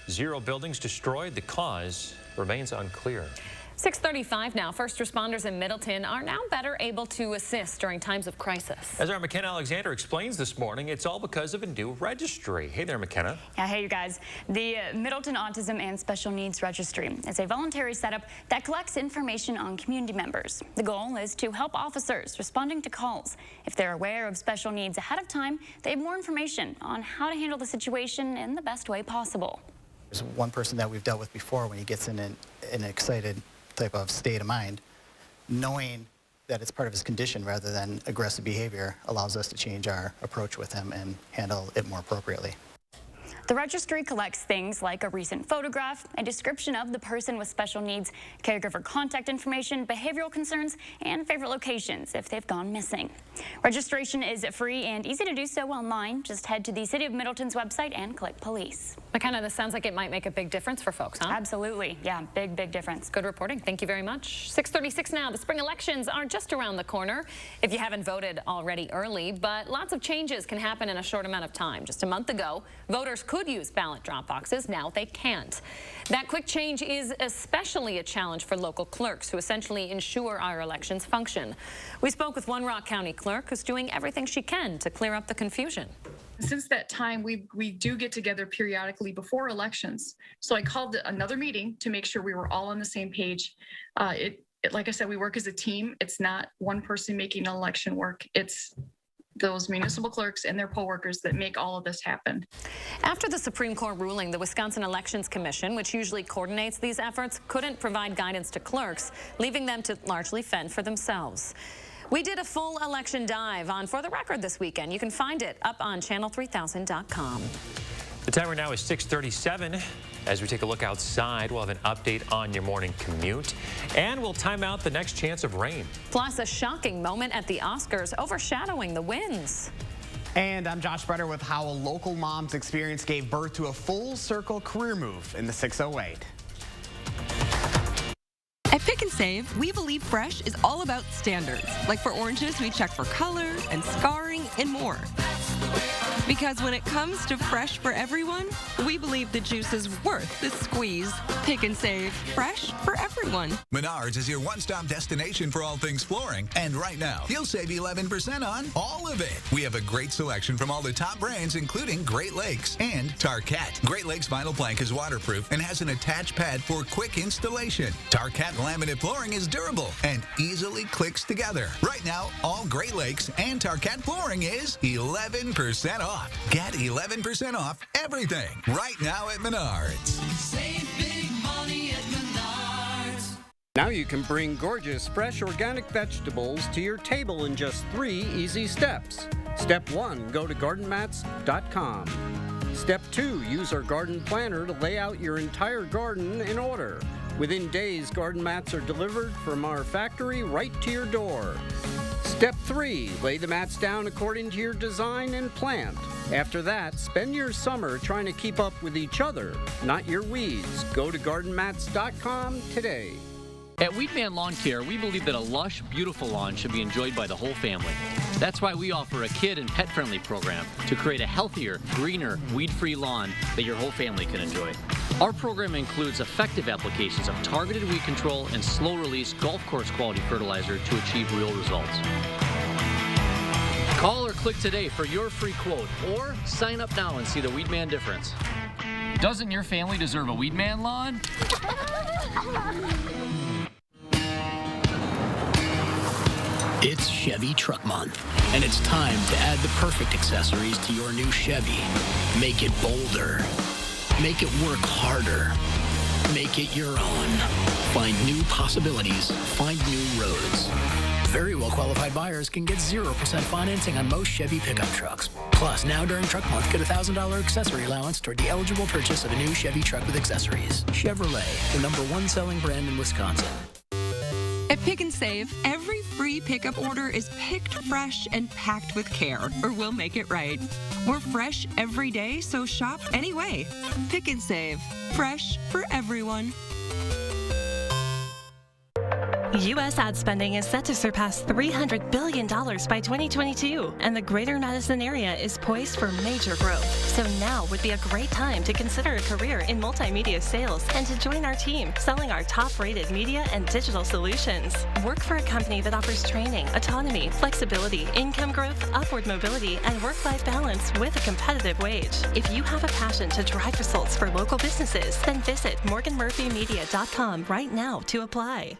0 buildings destroyed. The cause remains unclear. 6:35 now. First responders in Middleton are now better able to assist during times of crisis. As our McKenna Alexander explains this morning, it's all because of a new registry. Hey there, McKenna. Yeah, hey, you guys. The Middleton Autism and Special Needs Registry is a voluntary setup that collects information on community members. The goal is to help officers responding to calls. If they're aware of special needs ahead of time, they have more information on how to handle the situation in the best way possible. There's one person that we've dealt with before when he gets in an excited type of state of mind, knowing that it's part of his condition rather than aggressive behavior allows us to change our approach with him and handle it more appropriately. The registry collects things like a recent photograph, a description of the person with special needs, caregiver contact information, behavioral concerns, and favorite locations if they've gone missing. Registration is free and easy to do so online. Just head to the City of Middleton's website and click police. McKenna, this sounds like it might make a big difference for folks, huh? Absolutely. Yeah, big difference. Good reporting. Thank you very much. 6:36 now. The spring elections are just around the corner if you haven't voted already early, but lots of changes can happen in a short amount of time. Just a month ago, voters could use ballot drop boxes. Now they can't. That quick change is especially a challenge for local clerks who essentially ensure our elections function. We spoke with one Rock County clerk who's doing everything she can to clear up the confusion. Since that time, we do get together periodically before elections. So I called another meeting to make sure we were all on the same page. Like I said, we work as a team. It's not one person making an election work. It's those municipal clerks and their poll workers that make all of this happen. After the Supreme Court ruling, the Wisconsin Elections Commission, which usually coordinates these efforts, couldn't provide guidance to clerks, leaving them to largely fend for themselves. We did a full election dive on For the Record this weekend. You can find it up on channel3000.com. The timer now is 6:37. As we take a look outside, we'll have an update on your morning commute, and we'll time out the next chance of rain. Plus, a shocking moment at the Oscars overshadowing the wins. And I'm Josh Bretter with how a local mom's experience gave birth to a full-circle career move in the 608. At Pick and Save, we believe fresh is all about standards. Like for oranges, we check for color and scarring and more. Because when it comes to fresh for everyone, we believe the juice is worth the squeeze. Pick and Save, fresh for everyone. Menards is your one-stop destination for all things flooring. And right now, you'll save 11% on all of it. We have a great selection from all the top brands, including Great Lakes and Tarkett. Great Lakes vinyl plank is waterproof and has an attached pad for quick installation. Tarkett laminate flooring is durable and easily clicks together. Right now, all Great Lakes and Tarkett flooring is 11% off. Get 11% off everything right now at Menards. Save big money at Menards. Now you can bring gorgeous, fresh, organic vegetables to your table in just 3 easy steps. Step 1, go to gardenmats.com. Step 2, use our garden planner to lay out your entire garden in order. Within days, garden mats are delivered from our factory right to your door. Step 3, lay the mats down according to your design and plant. After that, spend your summer trying to keep up with each other, not your weeds. Go to gardenmats.com today. At Weedman Lawn Care, we believe that a lush, beautiful lawn should be enjoyed by the whole family. That's why we offer a kid and pet-friendly program to create a healthier, greener, weed-free lawn that your whole family can enjoy. Our program includes effective applications of targeted weed control and slow-release golf course quality fertilizer to achieve real results. Call or click today for your free quote, or sign up now and see the Weedman difference. Doesn't your family deserve a Weedman lawn? It's Chevy Truck Month, and it's time to add the perfect accessories to your new Chevy. Make it bolder. Make it work harder. Make it your own. Find new possibilities. Find new roads. Very well qualified buyers can get 0% financing on most Chevy pickup trucks. Plus, now during Truck Month, get a $1,000 accessory allowance toward the eligible purchase of a new Chevy truck with accessories. Chevrolet, the #1 selling brand in Wisconsin. At Pick and Save, every free pickup order is picked fresh and packed with care, or we'll make it right. We're fresh every day, so shop anyway. Pick and Save, fresh for everyone. U.S. ad spending is set to surpass $300 billion by 2022, and the greater Madison area is poised for major growth. So now would be a great time to consider a career in multimedia sales and to join our team selling our top-rated media and digital solutions. Work for a company that offers training, autonomy, flexibility, income growth, upward mobility, and work-life balance with a competitive wage. If you have a passion to drive results for local businesses, then visit morganmurphymedia.com right now to apply.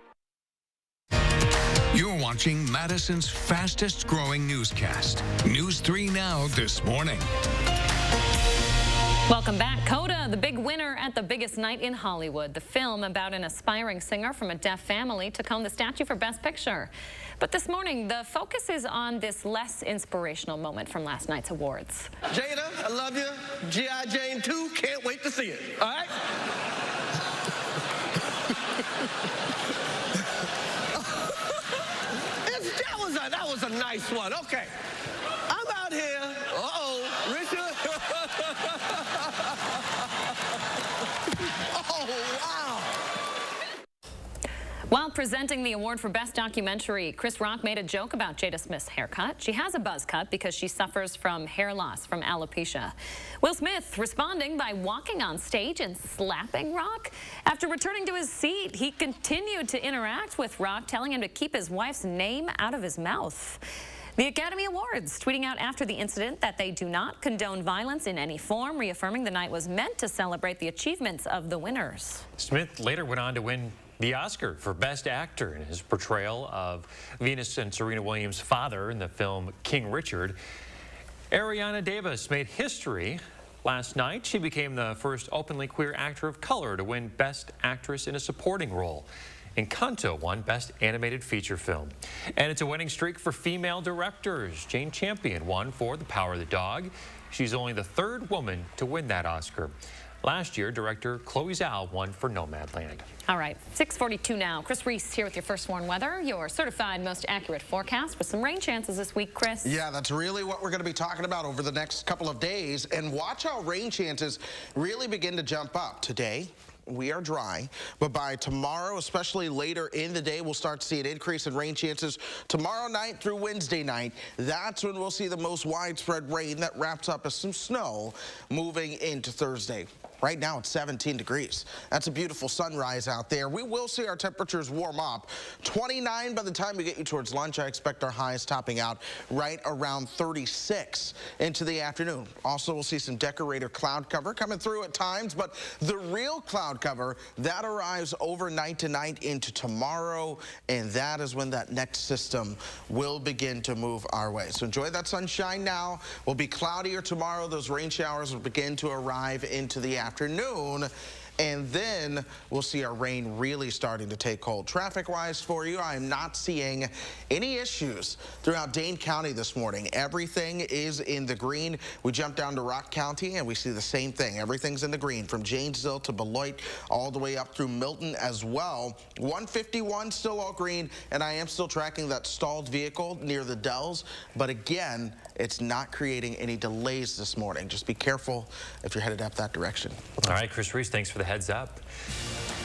You're watching Madison's fastest growing newscast. News 3 Now this morning. Welcome back. Coda, the big winner at the biggest night in Hollywood. The film about an aspiring singer from a deaf family took home the statue for Best Picture. But this morning, the focus is on this less inspirational moment from last night's awards. Jada, I love you. G.I. Jane 2, can't wait to see it. All right? That was a nice one. Okay. I'm out here. Richard. Oh, wow. While presenting the award for Best Documentary, Chris Rock made a joke about Jada Smith's haircut. She has a buzz cut because she suffers from hair loss from alopecia. Will Smith responding by walking on stage and slapping Rock. After returning to his seat, he continued to interact with Rock, telling him to keep his wife's name out of his mouth. The Academy Awards tweeting out after the incident that they do not condone violence in any form, reaffirming the night was meant to celebrate the achievements of the winners. Smith later went on to win the Oscar for Best Actor in his portrayal of Venus and Serena Williams' father in the film King Richard. Ariana Davis made history last night. She became the first openly queer actor of color to win Best Actress in a Supporting Role. Encanto won Best Animated Feature Film. And it's a winning streak for female directors. Jane Champion won for The Power of the Dog. She's only the third woman to win that Oscar. Last year, director Chloe Zhao won for Nomadland. All right, 6:42 now. Chris Reese here with your First Warn Weather, your certified most accurate forecast with some rain chances this week, Chris. Yeah, that's really what we're going to be talking about over the next couple of days. And watch how rain chances really begin to jump up. Today, we are dry, but by tomorrow, especially later in the day, we'll start to see an increase in rain chances. Tomorrow night through Wednesday night, that's when we'll see the most widespread rain that wraps up as some snow moving into Thursday. Right now, it's 17 degrees. That's a beautiful sunrise out there. We will see our temperatures warm up. 29 by the time we get you towards lunch. I expect our highs topping out right around 36 into the afternoon. Also, we'll see some decorator cloud cover coming through at times, but the real cloud cover, that arrives overnight tonight into tomorrow, and that is when that next system will begin to move our way. So enjoy that sunshine now. We'll be cloudier tomorrow. Those rain showers will begin to arrive into the afternoon. and then we'll see our rain really starting to take hold. Traffic-wise for you, I'm not seeing any issues throughout Dane County this morning. Everything is in the green. We jump down to Rock County and we see the same thing. Everything's in the green from Janesville to Beloit all the way up through Middleton as well. 151 still all green, and I am still tracking that stalled vehicle near the Dells, but again, it's not creating any delays this morning. Just be careful if you're headed up that direction. All right, Chris Reese, thanks for the heads up.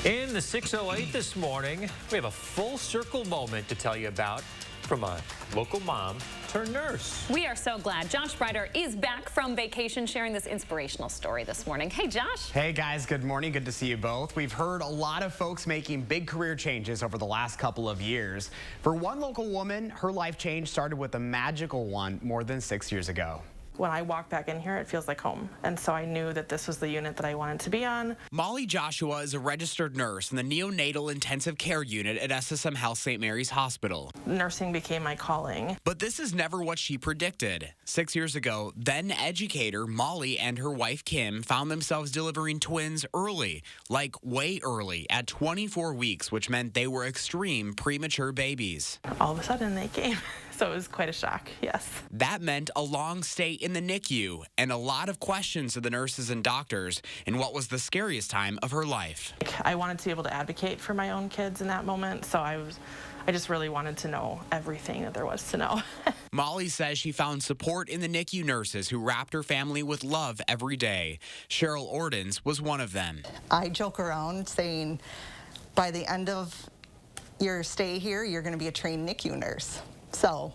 In the 608 this morning, we have a full circle moment to tell you about from a local mom turned nurse. We are so glad Josh Breider is back from vacation sharing this inspirational story this morning. Hey, Josh. Hey, guys. Good morning. Good to see you both. We've heard a lot of folks making big career changes over the last couple of years. For one local woman, her life change started with a magical one more than 6 years ago. When I walk back in here, it feels like home. And so I knew that this was the unit that I wanted to be on. Molly Joshua is a registered nurse in the neonatal intensive care unit at SSM Health St. Mary's Hospital. Nursing became my calling. But this is never what she predicted. 6 years ago, then educator Molly and her wife Kim found themselves delivering twins early, like way early, at 24 weeks, which meant they were extreme premature babies. All of a sudden they came. So it was quite a shock, yes. That meant a long stay in the NICU and a lot of questions to the nurses and doctors in what was the scariest time of her life. I wanted to be able to advocate for my own kids in that moment, so I just really wanted to know everything that there was to know. Molly says she found support in the NICU nurses who wrapped her family with love every day. Cheryl Ordens was one of them. I joke around saying, by the end of your stay here, you're going to be a trained NICU nurse. So,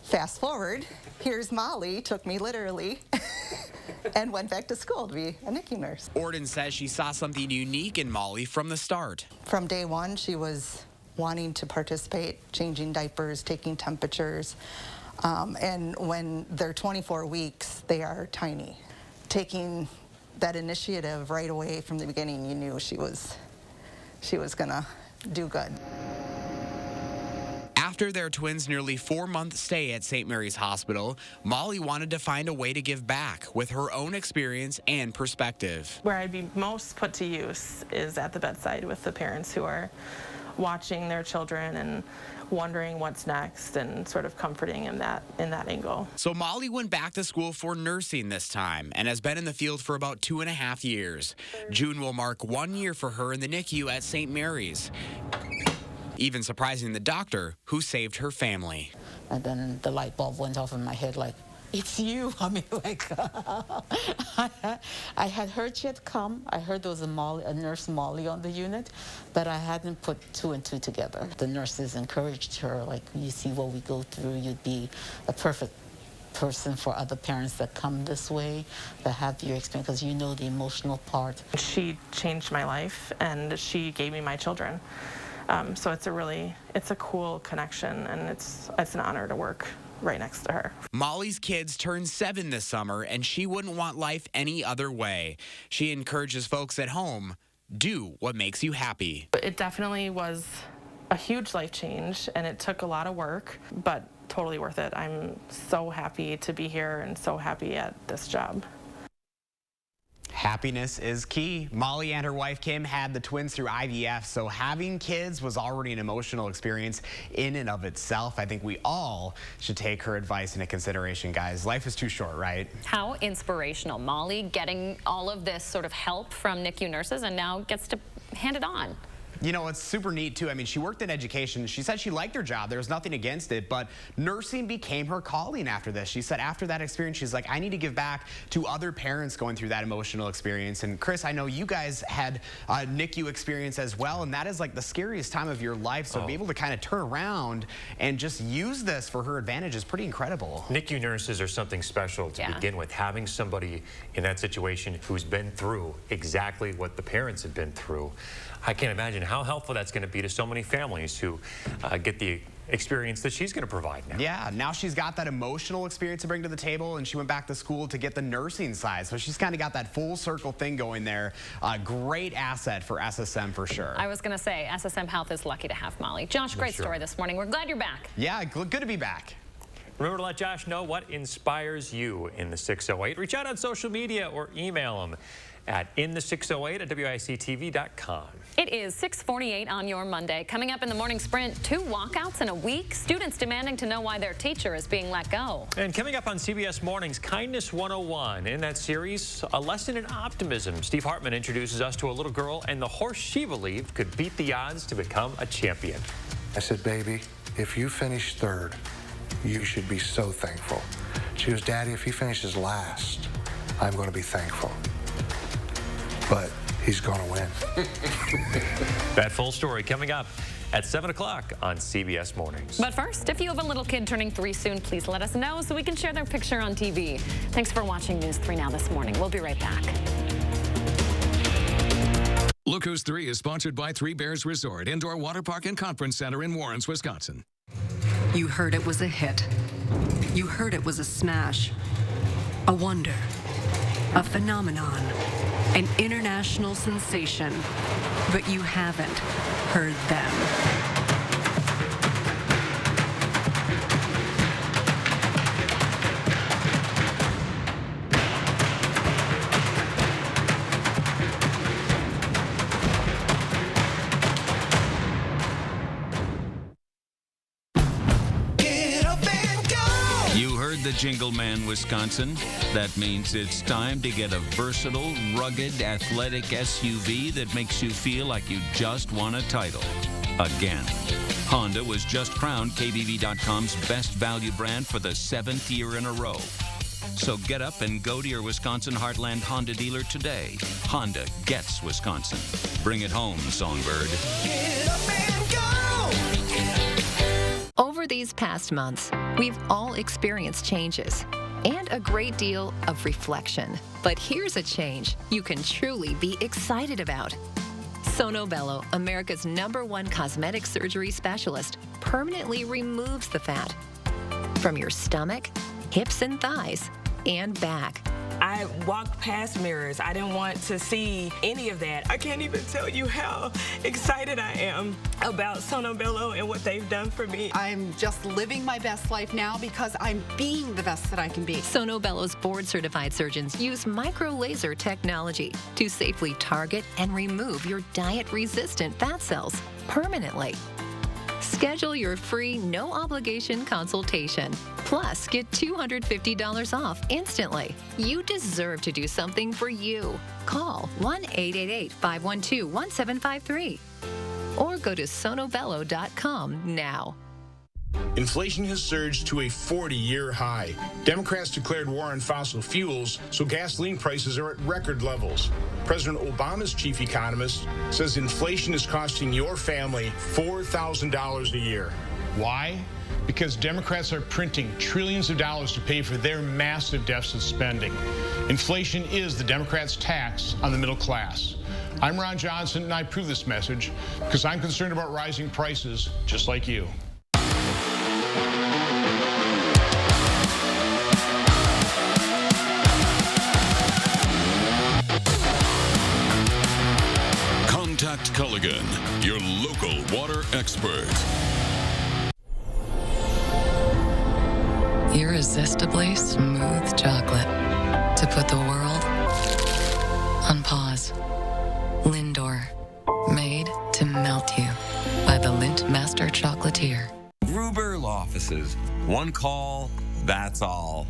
fast forward, here's Molly, took me literally, and went back to school to be a NICU nurse. Orden says she saw something unique in Molly from the start. From day one, she was wanting to participate, changing diapers, taking temperatures, and when they're 24 weeks, they are tiny. Taking that initiative right away from the beginning, you knew she was gonna do good. After their twins' nearly 4-month stay at St. Mary's Hospital, Molly wanted to find a way to give back with her own experience and perspective. Where I'd be most put to use is at the bedside with the parents who are watching their children and wondering what's next and sort of comforting in that angle. So Molly went back to school for nursing this time and has been in the field for about 2.5 years. June will mark 1 year for her in the NICU at St. Mary's, even surprising the doctor who saved her family. And then the light bulb went off in my head like, it's you. I mean, like, I had heard she had come. I heard there was a nurse Molly on the unit, but I hadn't put 2 and 2 together. The nurses encouraged her, like, you see what we go through, you'd be a perfect person for other parents that come this way, that have your experience, because you know the emotional part. She changed my life, and she gave me my children. So it's a cool connection, and it's an honor to work right next to her. Molly's kids turned 7 this summer, and she wouldn't want life any other way. She encourages folks at home, do what makes you happy. It definitely was a huge life change, and it took a lot of work, but totally worth it. I'm so happy to be here and so happy at this job. Happiness is key. Molly and her wife Kim had the twins through IVF, so having kids was already an emotional experience in and of itself. I think we all should take her advice into consideration, guys. Life is too short, right? How inspirational. Molly getting all of this sort of help from NICU nurses and now gets to hand it on. You know, it's super neat, too. I mean, she worked in education. She said she liked her job. There was nothing against it, but nursing became her calling after this. She said after that experience, she's like, I need to give back to other parents going through that emotional experience. And Chris, I know you guys had a NICU experience as well, and that is like the scariest time of your life. So to be able to kind of turn around and just use this for her advantage is pretty incredible. NICU nurses are something special to begin with. Having somebody in that situation who's been through exactly what the parents have been through, I can't imagine how helpful that's going to be to so many families who get the experience that she's going to provide now. Yeah, now she's got that emotional experience to bring to the table, and she went back to school to get the nursing side. So she's kind of got that full circle thing going there. Great asset for SSM for sure. I was going to say, SSM Health is lucky to have Molly. Josh, great story this morning. We're glad you're back. Yeah, good to be back. Remember to let Josh know what inspires you in the 608. Reach out on social media or email him at InThe608 at WICTV.com. It is 6:48 on your Monday. Coming up in the morning sprint, 2 walkouts in a week. Students demanding to know why their teacher is being let go. And coming up on CBS Mornings, Kindness 101. In that series, a lesson in optimism. Steve Hartman introduces us to a little girl and the horse she believed could beat the odds to become a champion. I said, baby, if you finish third, you should be so thankful. She goes, Daddy, if he finishes last, I'm going to be thankful. But he's going to win. That full story coming up at 7 o'clock on CBS Mornings. But first, if you have a little kid turning 3 soon, please let us know so we can share their picture on TV. Thanks for watching News 3 Now this morning. We'll be right back. Look Who's 3 is sponsored by Three Bears Resort, Indoor Water Park and Conference Center in Warrens, Wisconsin. You heard it was a hit. You heard it was a smash. A wonder. A phenomenon. An international sensation. But you haven't heard them. The Jingle Man, Wisconsin. That means it's time to get a versatile, rugged, athletic SUV that makes you feel like you just won a title. Again. Honda was just crowned KBB.com's best value brand for the 7th year in a row. So get up and go to your Wisconsin Heartland Honda dealer today. Honda gets Wisconsin. Bring it home, Songbird. Get up and go! Over these past months, we've all experienced changes and a great deal of reflection. But here's a change you can truly be excited about. Sono Bello, America's #1 cosmetic surgery specialist, permanently removes the fat from your stomach, hips and thighs, and back. I walked past mirrors. I didn't want to see any of that. I can't even tell you how excited I am about Sono Bello and what they've done for me. I'm just living my best life now because I'm being the best that I can be. Sono Bello's board-certified surgeons use micro-laser technology to safely target and remove your diet-resistant fat cells permanently. Schedule your free, no-obligation consultation. Plus, get $250 off instantly. You deserve to do something for you. Call 1-888-512-1753 or go to sonobello.com now. Inflation has surged to a 40-year high. Democrats declared war on fossil fuels, so gasoline prices are at record levels. President Obama's chief economist says inflation is costing your family $4,000 a year. Why? Because Democrats are printing trillions of dollars to pay for their massive deficit spending. Inflation is the Democrats' tax on the middle class. I'm Ron Johnson, and I approve this message because I'm concerned about rising prices just like you. Contact Culligan, your local water expert. Irresistibly smooth chocolate to put the world on pause. Lindor, made to melt you by the Lindt Master Chocolatier. Gruber Law Offices. One call, that's all.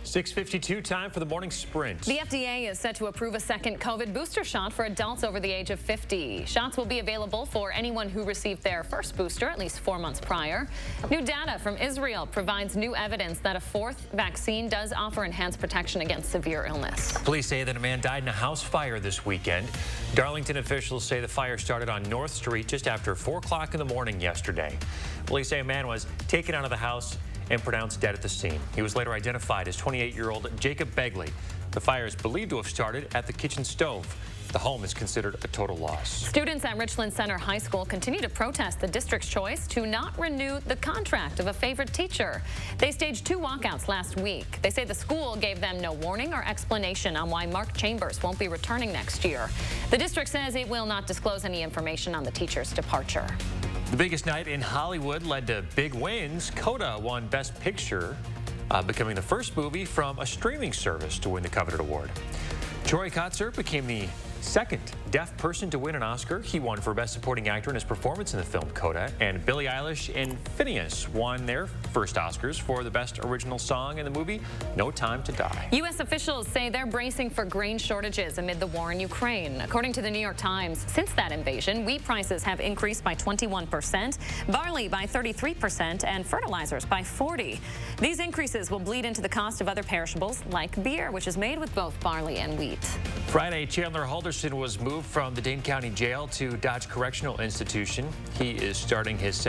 6:52, time for the morning sprint. The FDA is set to approve a second COVID booster shot for adults over the age of 50. Shots will be available for anyone who received their first booster at least 4 months prior. New data from Israel provides new evidence that a 4th vaccine does offer enhanced protection against severe illness. Police say that a man died in a house fire this weekend. Darlington officials say the fire started on North Street just after 4 o'clock in the morning yesterday. Police say a man was taken out of the house and pronounced dead at the scene. He was later identified as 28-year-old Jacob Begley. The fire is believed to have started at the kitchen stove. The home is considered a total loss. Students at Richland Center High School continue to protest the district's choice to not renew the contract of a favorite teacher. They staged 2 walkouts last week. They say the school gave them no warning or explanation on why Mark Chambers won't be returning next year. The district says it will not disclose any information on the teacher's departure. The biggest night in Hollywood led to big wins. Coda won Best Picture becoming the first movie from a streaming service to win the coveted award. Troy Kotsur became the second deaf person to win an Oscar. He won for Best Supporting Actor in his performance in the film Coda. And Billie Eilish and Phineas won their first Oscars for the Best Original Song in the movie No Time to Die. U.S. officials say they're bracing for grain shortages amid the war in Ukraine. According to the New York Times, since that invasion, wheat prices have increased by 21%, barley by 33%, and fertilizers by 40%. These increases will bleed into the cost of other perishables like beer, which is made with both barley and wheat. Friday, Chandler Halderson was moved from the Dane County Jail to Dodge Correctional Institution. He is starting his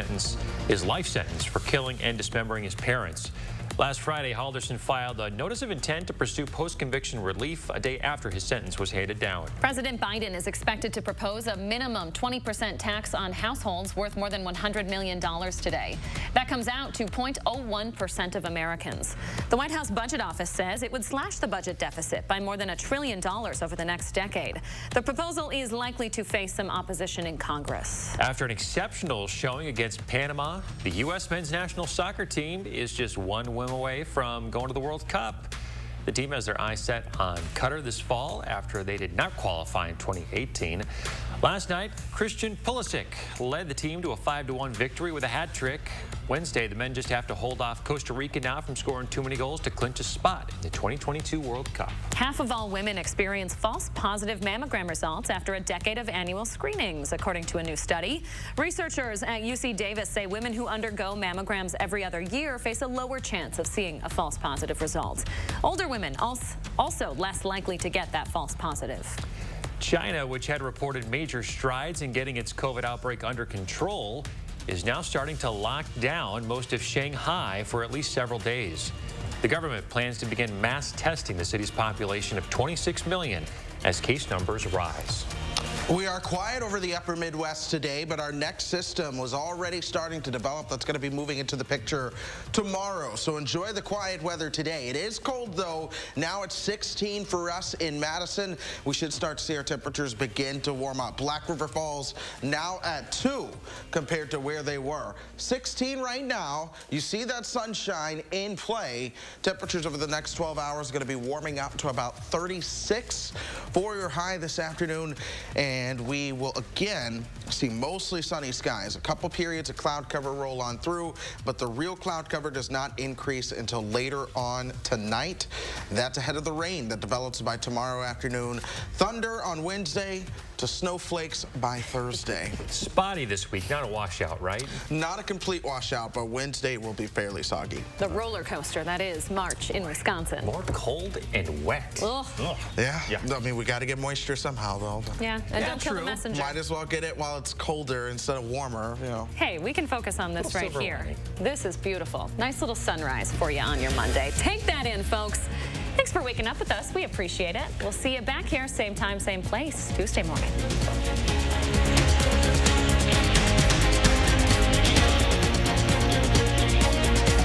life sentence for killing and dismembering his parents. Last Friday, Halderson filed a notice of intent to pursue post-conviction relief a day after his sentence was handed down. President Biden is expected to propose a minimum 20% tax on households worth more than $100 million today. That comes out to 0.01% of Americans. The White House Budget Office says it would slash the budget deficit by more than $1 trillion over the next decade. The proposal is likely to face some opposition in Congress. After an exceptional showing against Panama, the U.S. men's national soccer team is just one win away from going to the World Cup. The team has their eyes set on Qatar this fall after they did not qualify in 2018. Last night, Christian Pulisic led the team to a 5-1 victory with a hat trick. Wednesday, the men just have to hold off Costa Rica now from scoring too many goals to clinch a spot in the 2022 World Cup. Half of all women experience false positive mammogram results after a decade of annual screenings, according to a new study. Researchers at UC Davis say women who undergo mammograms every other year face a lower chance of seeing a false positive result. Older women also less likely to get that false positive. China, which had reported major strides in getting its COVID outbreak under control, is now starting to lock down most of Shanghai for at least several days. The government plans to begin mass testing the city's population of 26 million as case numbers rise. We are quiet over the upper Midwest today, but our next system was already starting to develop. That's going to be moving into the picture tomorrow. So enjoy the quiet weather today. It is cold, though. Now it's 16 for us in Madison. We should start to see our temperatures begin to warm up. Black River Falls now at 2 compared to where they were. 16 right now. You see that sunshine in play. Temperatures over the next 12 hours are going to be warming up to about 36 for your high this afternoon. And we will again see mostly sunny skies. A couple periods of cloud cover roll on through, but the real cloud cover does not increase until later on tonight. That's ahead of the rain that develops by tomorrow afternoon. Thunder on Wednesday to snowflakes by Thursday. Spotty this week, not a washout, right? Not a complete washout, but Wednesday will be fairly soggy. The roller coaster that is March in Wisconsin. More cold and wet. Ugh. Yeah. I mean, we got to get moisture somehow, though. Yeah, and don't kill the messenger. Might as well get it while it's colder instead of warmer, you know. Hey, we can focus on this right here. This is beautiful. Nice little sunrise for you on your Monday. Take that in, folks. Thanks for waking up with us. We appreciate it. We'll see you back here, same time, same place, Tuesday morning.